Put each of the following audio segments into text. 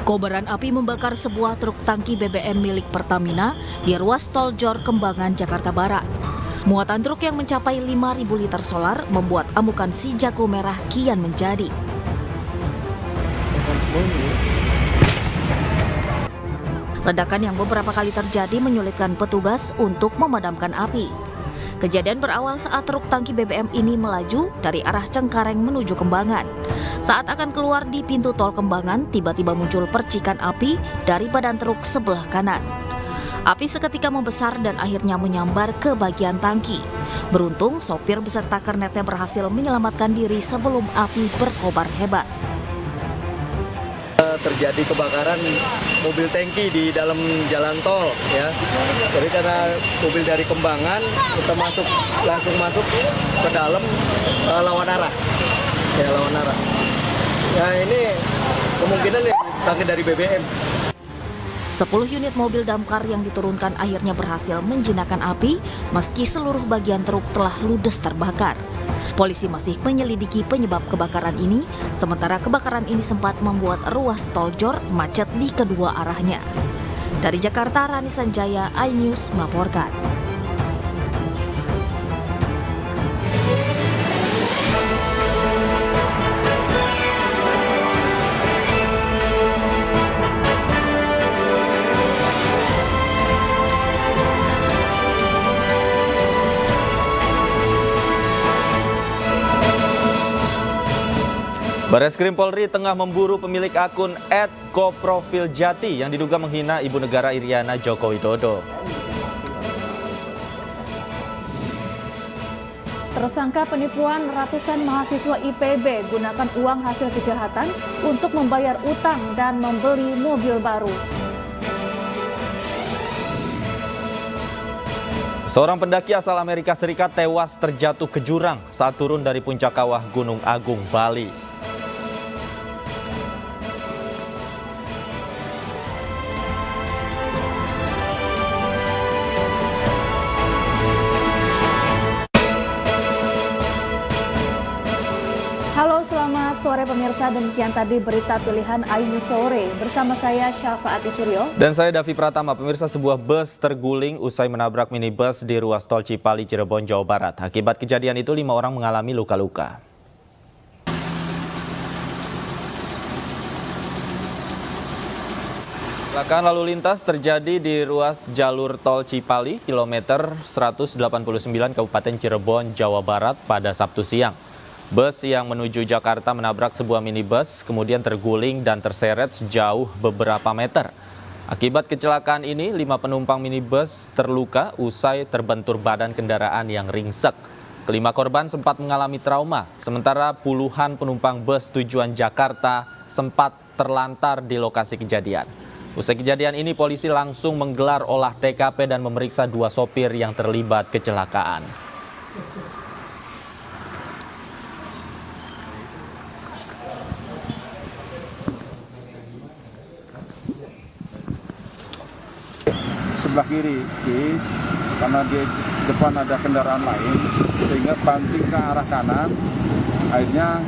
Kobaran api membakar sebuah truk tangki BBM milik Pertamina di ruas tol Jor Kembangan, Jakarta Barat. Muatan truk yang mencapai 5.000 liter solar membuat amukan si jago merah kian menjadi. Ledakan yang beberapa kali terjadi menyulitkan petugas untuk memadamkan api. Kejadian berawal saat truk tangki BBM ini melaju dari arah Cengkareng menuju Kembangan. Saat akan keluar di pintu tol Kembangan, tiba-tiba muncul percikan api dari badan truk sebelah kanan. Api seketika membesar dan akhirnya menyambar ke bagian tangki. Beruntung, sopir beserta kernetnya berhasil menyelamatkan diri sebelum api berkobar hebat. Terjadi kebakaran mobil tangki di dalam jalan tol, ya. Jadi karena mobil dari Kembangan kita langsung masuk ke dalam lawan arah, ya lawan arah. Ya ini kemungkinan ya tangki dari BBM. 10 unit mobil damkar yang diturunkan akhirnya berhasil menjinakkan api meski seluruh bagian truk telah ludes terbakar. Polisi masih menyelidiki penyebab kebakaran ini, sementara kebakaran ini sempat membuat ruas tol Jor macet di kedua arahnya. Dari Jakarta, Rani Sanjaya, iNews melaporkan. Bareskrim Polri tengah memburu pemilik akun @koprofiljati yang diduga menghina Ibu Negara Iriana Joko Widodo. Tersangka penipuan ratusan mahasiswa IPB gunakan uang hasil kejahatan untuk membayar utang dan membeli mobil baru. Seorang pendaki asal Amerika Serikat tewas terjatuh ke jurang saat turun dari puncak kawah Gunung Agung, Bali. Halo, selamat sore pemirsa. Demikian tadi berita pilihan iNews Sore. Bersama saya Syafaati Suryo. Dan saya Davi Pratama. Pemirsa, sebuah bus terguling usai menabrak minibus di ruas tol Cipali, Cirebon, Jawa Barat. Akibat kejadian itu 5 orang mengalami luka-luka. Kecelakaan lalu lintas terjadi di ruas jalur tol Cipali, kilometer 189 Kabupaten Cirebon, Jawa Barat pada Sabtu siang. Bus yang menuju Jakarta menabrak sebuah minibus, kemudian terguling dan terseret sejauh beberapa meter. Akibat kecelakaan ini, 5 penumpang minibus terluka usai terbentur badan kendaraan yang ringsek. Kelima korban sempat mengalami trauma, sementara puluhan penumpang bus tujuan Jakarta sempat terlantar di lokasi kejadian. Usai kejadian ini, polisi langsung menggelar olah TKP dan memeriksa 2 sopir yang terlibat kecelakaan. Sebelah kiri, karena di depan ada kendaraan lain, sehingga banting ke arah kanan, akhirnya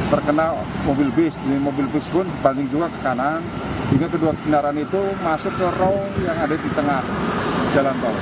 terkena mobil bis. Ini mobil bis pun banting juga ke kanan, sehingga kedua kendaraan itu masuk ke row yang ada di tengah jalan tol.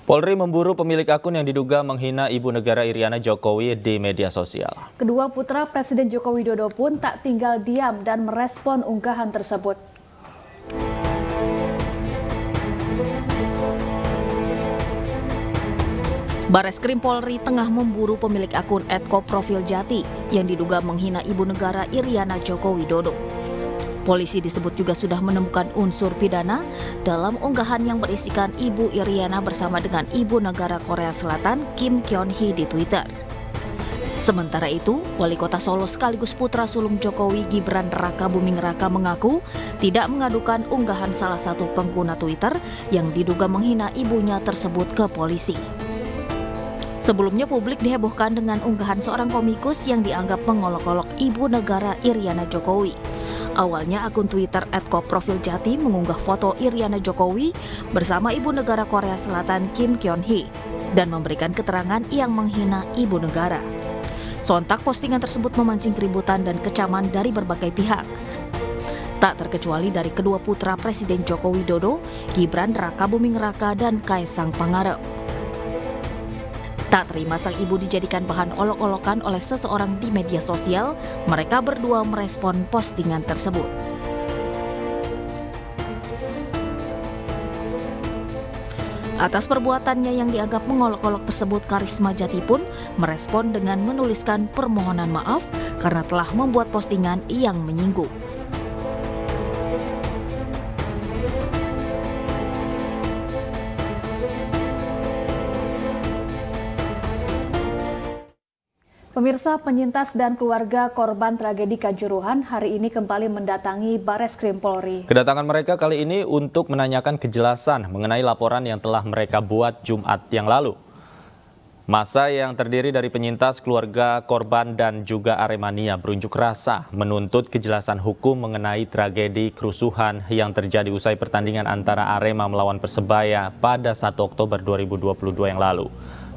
Polri memburu pemilik akun yang diduga menghina Ibu Negara Iriana Jokowi di media sosial. Kedua putra Presiden Joko Widodo pun tak tinggal diam dan merespon unggahan tersebut. Bareskrim Polri tengah memburu pemilik akun @koprofiljati yang diduga menghina Ibu Negara Iriana Joko Widodo. Polisi disebut juga sudah menemukan unsur pidana dalam unggahan yang berisikan Ibu Iriana bersama dengan Ibu Negara Korea Selatan Kim Kyun-hee di Twitter. Sementara itu, Wali Kota Solo sekaligus putra sulung Jokowi Gibran Raka Buming Raka mengaku tidak mengadukan unggahan salah satu pengguna Twitter yang diduga menghina ibunya tersebut ke polisi. Sebelumnya publik dihebohkan dengan unggahan seorang komikus yang dianggap mengolok-olok Ibu Negara Iriana Jokowi. Awalnya akun Twitter @koprofiljati mengunggah foto Iriana Jokowi bersama Ibu Negara Korea Selatan Kim Kyun-hee dan memberikan keterangan yang menghina Ibu Negara. Sontak postingan tersebut memancing keributan dan kecaman dari berbagai pihak. Tak terkecuali dari kedua putra Presiden Joko Widodo, Gibran Raka Buming Raka dan Kaisang Pangarep. Tak terima sang ibu dijadikan bahan olok-olokan oleh seseorang di media sosial, mereka berdua merespon postingan tersebut. Atas perbuatannya yang dianggap mengolok-olok tersebut, Karisma Jati pun merespon dengan menuliskan permohonan maaf karena telah membuat postingan yang menyinggung. Pemirsa, penyintas dan keluarga korban tragedi Kanjuruhan hari ini kembali mendatangi Bareskrim Polri. Kedatangan mereka kali ini untuk menanyakan kejelasan mengenai laporan yang telah mereka buat Jumat yang lalu. Massa yang terdiri dari penyintas, keluarga korban dan juga Aremania berunjuk rasa menuntut kejelasan hukum mengenai tragedi kerusuhan yang terjadi usai pertandingan antara Arema melawan Persebaya pada 1 Oktober 2022 yang lalu.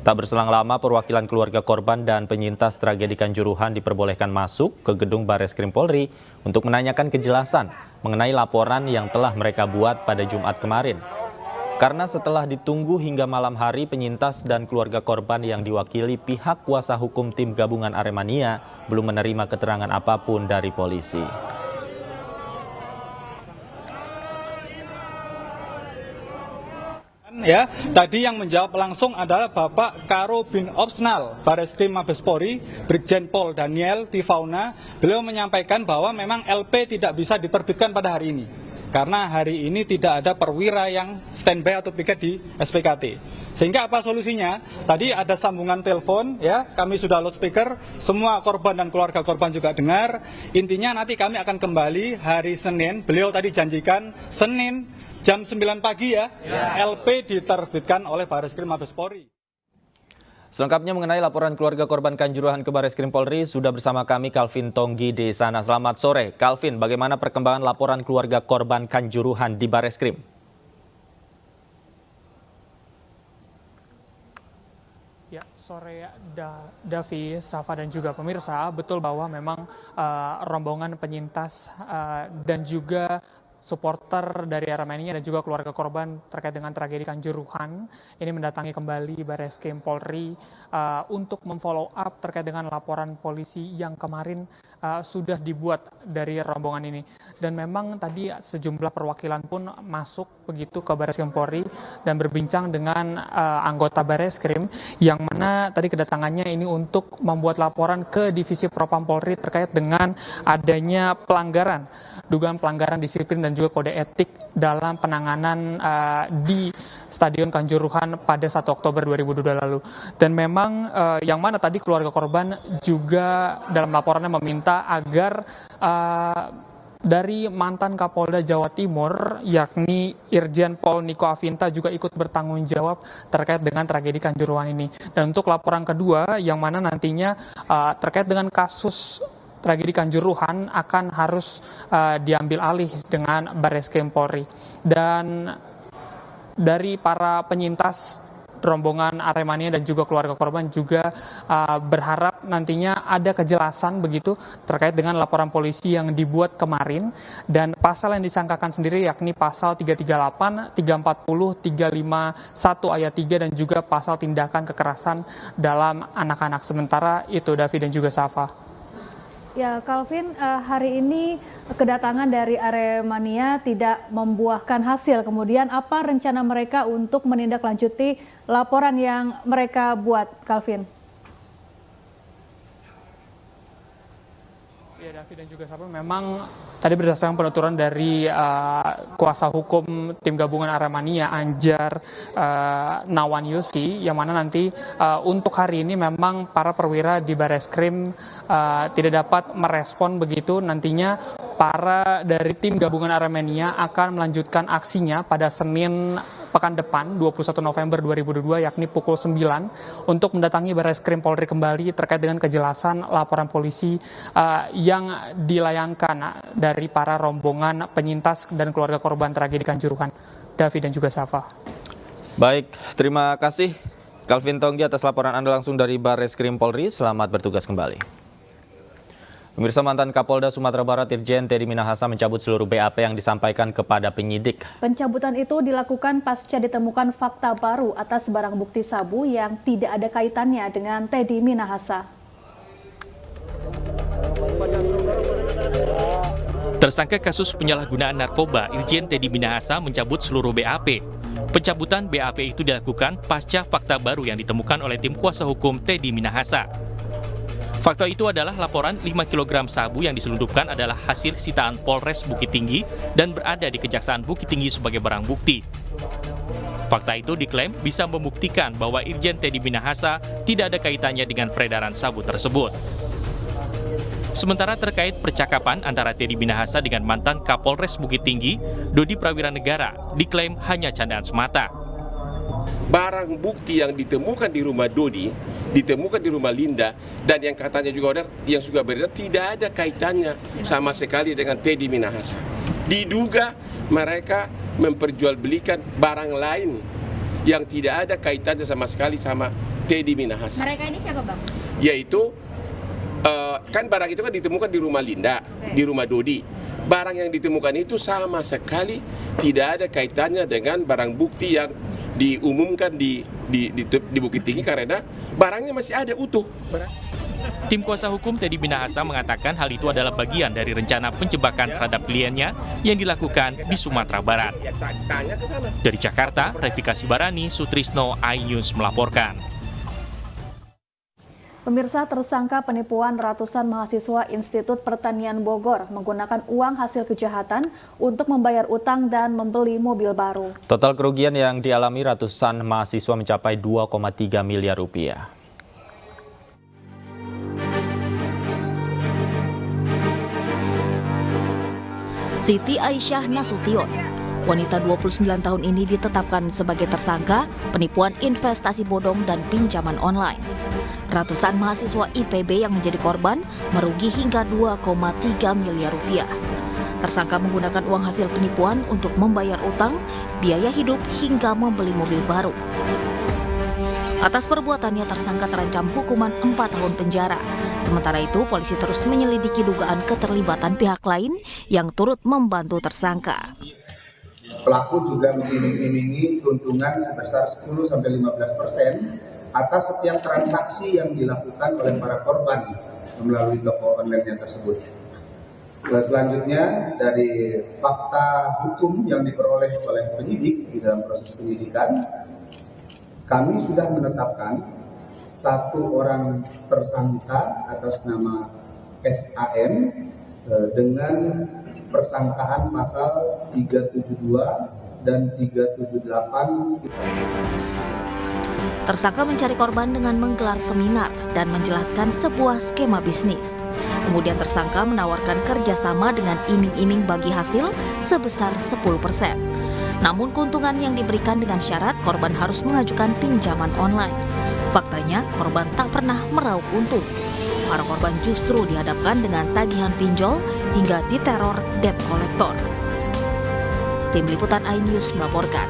Tak berselang lama, perwakilan keluarga korban dan penyintas tragedi Kanjuruhan diperbolehkan masuk ke gedung Bareskrim Polri untuk menanyakan kejelasan mengenai laporan yang telah mereka buat pada Jumat kemarin. Karena setelah ditunggu hingga malam hari, penyintas dan keluarga korban yang diwakili pihak kuasa hukum tim gabungan Aremania belum menerima keterangan apapun dari polisi. Ya, tadi yang menjawab langsung adalah Bapak Karo Bin Opsnal Bareskrim Mabes Polri, Brigjen Pol Daniel Tifauna. Beliau menyampaikan bahwa memang LP tidak bisa diterbitkan pada hari ini karena hari ini tidak ada perwira yang standby atau piket di SPKT. Sehingga apa solusinya? Tadi ada sambungan telepon, ya, kami sudah loudspeaker, semua korban dan keluarga korban juga dengar. Intinya nanti kami akan kembali hari Senin. Beliau tadi janjikan Senin jam 9 pagi ya, LP diterbitkan oleh Bareskrim Mabes Polri. Selengkapnya mengenai laporan keluarga korban Kanjuruhan ke Bareskrim Polri, sudah bersama kami Calvin Tonggi di sana. Selamat sore. Calvin, bagaimana perkembangan laporan keluarga korban Kanjuruhan di Bareskrim? Ya, sore Davi, Safa dan juga pemirsa, betul bahwa memang rombongan penyintas dan juga supporter dari Aremania dan juga keluarga korban terkait dengan tragedi Kanjuruhan ini mendatangi kembali Bareskrim Polri untuk memfollow up terkait dengan laporan polisi yang kemarin sudah dibuat dari rombongan ini. Dan memang tadi sejumlah perwakilan pun masuk begitu ke Bareskrim Polri dan berbincang dengan anggota Bareskrim yang mana tadi kedatangannya ini untuk membuat laporan ke Divisi Propam Polri terkait dengan adanya pelanggaran, dugaan pelanggaran disiplin dan juga kode etik dalam penanganan di Stadion Kanjuruhan pada 1 Oktober 2022 lalu. Dan memang yang mana tadi keluarga korban juga dalam laporannya meminta agar dari mantan Kapolda Jawa Timur yakni Irjen Pol Niko Afinta juga ikut bertanggung jawab terkait dengan tragedi Kanjuruhan ini. Dan untuk laporan kedua yang mana nantinya terkait dengan kasus tragedi Kanjuruhan akan harus diambil alih dengan Bareskrim Polri. Dan dari para penyintas rombongan Aremania dan juga keluarga korban juga berharap nantinya ada kejelasan begitu terkait dengan laporan polisi yang dibuat kemarin dan pasal yang disangkakan sendiri yakni pasal 338, 340, 351 ayat 3 dan juga pasal tindakan kekerasan dalam anak-anak. Sementara itu Davi dan juga Safa. Ya, Calvin, hari ini kedatangan dari Aremania tidak membuahkan hasil. Kemudian apa rencana mereka untuk menindaklanjuti laporan yang mereka buat, Calvin? Ya, Davi dan juga Safa, memang tadi berdasarkan penuturan dari kuasa hukum tim gabungan Aremania Anjar Nawan Yuski, yang mana nanti untuk hari ini memang para perwira di Bareskrim tidak dapat merespon begitu. Nantinya para dari tim gabungan Aremania akan melanjutkan aksinya pada Senin pekan depan 21 November 2022 yakni pukul 9 untuk mendatangi Bareskrim Polri kembali terkait dengan kejelasan laporan polisi yang dilayangkan dari para rombongan penyintas dan keluarga korban tragedi Kanjuruhan. Davi dan juga Safa. Baik, terima kasih Calvin Tonggi atas laporan Anda langsung dari Barreskrim Polri. Selamat bertugas kembali. Pemirsa, mantan Kapolda Sumatera Barat Irjen Teddy Minahasa mencabut seluruh BAP yang disampaikan kepada penyidik. Pencabutan itu dilakukan pasca ditemukan fakta baru atas barang bukti sabu yang tidak ada kaitannya dengan Teddy Minahasa. Tersangka kasus penyalahgunaan narkoba, Irjen Teddy Minahasa mencabut seluruh BAP. Pencabutan BAP itu dilakukan pasca fakta baru yang ditemukan oleh tim kuasa hukum Teddy Minahasa. Fakta itu adalah laporan 5 kg sabu yang diselundupkan adalah hasil sitaan Polres Bukit Tinggi dan berada di Kejaksaan Bukit Tinggi sebagai barang bukti. Fakta itu diklaim bisa membuktikan bahwa Irjen Teddy Minahasa tidak ada kaitannya dengan peredaran sabu tersebut. Sementara terkait percakapan antara Teddy Minahasa dengan mantan Kapolres Bukit Tinggi, Dodi Prawiranegara, diklaim hanya candaan semata. Barang bukti yang ditemukan di rumah Dodi, ditemukan di rumah Linda, dan yang katanya juga yang sudah beredar tidak ada kaitannya sama sekali dengan Teddy Minahasa. Diduga mereka memperjualbelikan barang lain yang tidak ada kaitannya sama sekali sama Teddy Minahasa. Mereka ini siapa, Bang? Yaitu kan barang itu kan ditemukan di rumah Linda, di rumah Dodi. Barang yang ditemukan itu sama sekali tidak ada kaitannya dengan barang bukti yang diumumkan di Bukit Tinggi karena barangnya masih ada utuh. Tim kuasa hukum Teddy Minahasa mengatakan hal itu adalah bagian dari rencana penjebakan terhadap kliennya yang dilakukan di Sumatera Barat. Dari Jakarta, Revika Sibarani, Sutrisno, iNews melaporkan. Pemirsa, tersangka penipuan ratusan mahasiswa Institut Pertanian Bogor menggunakan uang hasil kejahatan untuk membayar utang dan membeli mobil baru. Total kerugian yang dialami ratusan mahasiswa mencapai 2,3 miliar rupiah. Siti Aisyah Nasution, wanita 29 tahun ini ditetapkan sebagai tersangka penipuan investasi bodong dan pinjaman online. Ratusan mahasiswa IPB yang menjadi korban merugi hingga 2,3 miliar rupiah. Tersangka menggunakan uang hasil penipuan untuk membayar utang, biaya hidup hingga membeli mobil baru. Atas perbuatannya tersangka terancam hukuman 4 tahun penjara. Sementara itu polisi terus menyelidiki dugaan keterlibatan pihak lain yang turut membantu tersangka. Pelaku juga mengiming-imingi keuntungan sebesar 10-15% atas setiap transaksi yang dilakukan oleh para korban melalui toko online tersebut. Selanjutnya, dari fakta hukum yang diperoleh oleh penyidik di dalam proses penyidikan, kami sudah menetapkan satu orang tersangka atas nama SAM dengan persangkaan pasal 372 dan 378. Tersangka mencari korban dengan menggelar seminar dan menjelaskan sebuah skema bisnis. Kemudian tersangka menawarkan kerjasama dengan iming-iming bagi hasil sebesar 10%. Namun keuntungan yang diberikan dengan syarat korban harus mengajukan pinjaman online. Faktanya korban tak pernah meraup untung. Para korban justru dihadapkan dengan tagihan pinjol hingga diteror debt collector. Tim Liputan iNews melaporkan.